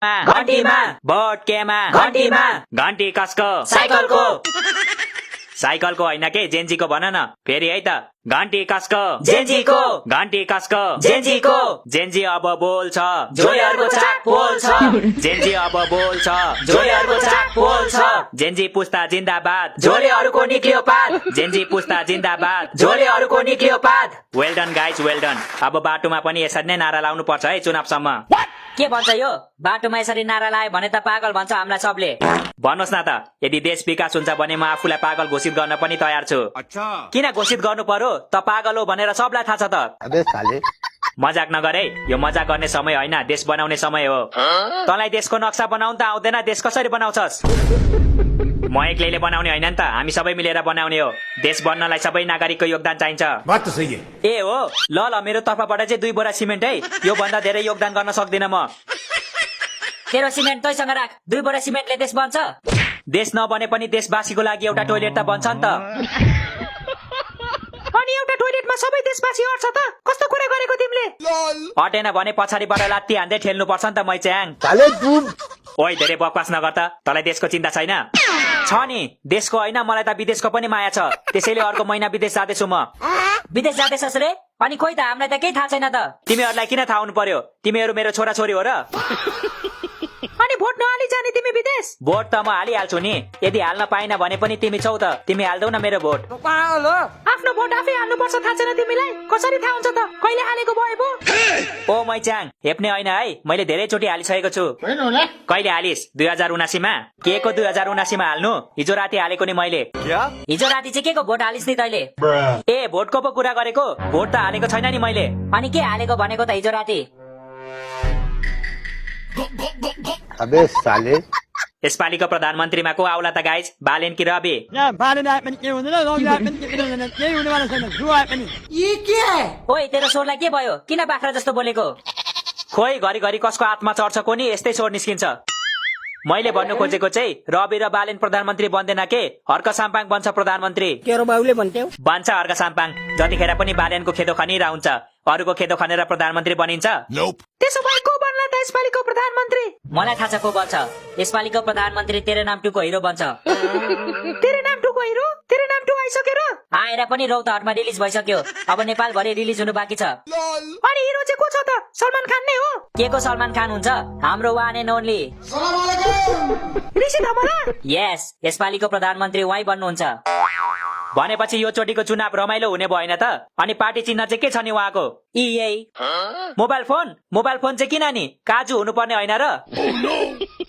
घन्टीमा vote केमा घन्टीमा घन्टी कसको साइकलको साइकलको होइन के जेन्जीको भन न फेरि है त घन्टी कसको जेन्जीको घन्टी कसको जेन्जीको जेन्जी अब बोल्छ झोलेहरूको चाक पोल्छ जेन्जी अब बोल्छ झोलेहरूको चाक पोल्छ जेन्जी पुस्ता जिन्दाबाद झोलेहरूको निक्लियो पात जेन्जी पुस्ता जिन्दाबाद झोलेहरूको निक्लियो पात well done guys well done अब बाटोमा पनि यसरी नै नारा लाउनु पर्छ है चुनावसम्म के भन्छ यो बाटोमा यसरी नारा लायो भने त पागल भन्छ हामीलाई सबले भन्नुहोस् न त यदि देश विकास हुन्छ भने म आफूलाई पागल घोषित गर्न पनि तयार छु किन घोषित गर्नु पर्यो त पागल हो भनेर सबलाई थाहा छ त मजाक नगरे यो मजाक गर्ने समय होइन देश बनाउने समय हो तँलाई देशको नक्सा बनाउन त आउँदैन देश कसरी बनाउँछस् म एक्लैले बनाउने होइन नि त हामी सबै मिलेर बनाउने हो देश बन्नलाई सबै नागरिकको योगदान चाहिन्छ बात त सही है ए हो ल मेरो तर्फबाट चाहिँ 2 बोरा सिमेन्ट है यो भन्दा धेरै योगदान गर्न सक्दिन म तेरो सिमेन्ट तैसँग राख 2 बोरा सिमेन्टले देश बन्छ देश नबने पनि देशवासीको लागि एउटा टोइलेट त बन्छ नि त अनि एउटा टोइलेटमा सबै देशवासी अट्छ त कस्तो कुरा गरेको तिमीले अटेन भने पछाडिबाट लात्ती हान्दै ठेल्नु पर्छ नि त मैच्याङ ओइ धेरै बकवास नगर त तँलाई देशको चिन्ता छैन छ नि देशको होइन मलाई त विदेशको पनि माया छ त्यसैले अर्को महिना विदेश जाँदैछु म विदेश जाँदैछस् रे अनि खोइ त हामीलाई त केही थाहा छैन त तिमीहरूलाई किन थाहा हुनु पर्यो तिमीहरू मेरो छोरा छोरी हो र अनि भोट नहाली जाने तिमी विदेश भोट त म हालिहाल्छु नि यदि हाल्न पाइन भने पनि तिमी छौ त तिमी हाल्दौ न मेरो भोट आफ्नो भोट आफै हाल्नु पर्छ थाहा छैन तिमीलाई कसरी थाहा हुन्छ त कहिले हालेको भए पो ओ मैच्याङ हेप्ने होइन है मैले धेरै चोटि हालिसकेको छु कहिले हालिस 2079 मा के को 2079 मा हाल्नु हिजो राति हालेको नि मैले हिजो राति चाहिँ के को भोट हालिस् नि तैले ए भोटको पो कुरा गरेको भोट त हालेको छैन नि मैले अनि के हालेको भनेको त हिजो राति अबे साले यसपालिको प्रधानमन्त्रीमा को आउला त गाइज बालेन कि रवि ओइ तेरो स्वरलाई के भयो किन बाख्रा जस्तो बोलेको खोइ घरिघरि कसको आत्मा चढ्छ को नि यस्तै स्वर निस्किन्छ मैले भन्नु खोजेको चाहिँ रवि र बालेन प्रधानमन्त्री बन्दैन के हर्क साम्पाङ बन्छ प्रधानमन्त्री तेरो बाउले भन्थ्यौ बन्छ हर्क साम्पाङ जतिखेर पनि बालेनको खेदो खनिरा हुन्छ अरूको खेदो खनेर प्रधानमन्त्री बनिन्छ त्यसो भए को बन्ला त यसपालिको प्रधानमन्त्री मलाई थाहा छ को बन्छ यसपालिको प्रधानमन्त्री तेरे नाम टुको हिरो बन्छ तेरे नाम टुको हिरो तेरे नाम टु आइसकेर आएर पनि रौत हटमा रिलिज भइसक्यो अब नेपाल भरि रिलिज हुनु बाँकी छ अनि हिरो चाहिँ को छ त सलमान खान नै हो के को सलमान खान हुन्छ हाम्रो वान एन्ड ओन्ली ऋषि धमरा यस यसपालिको प्रधानमन्त्री उहाँ बन्नुहुन्छ भनेपछि यो चोटिको चुनाव रमाइलो हुने भएन त अनि पार्टी चिन्ह चाहिँ के छ नि उहाँको यही मोबाइल फोन चाहिँ किन नि काजु हुनुपर्ने होइन र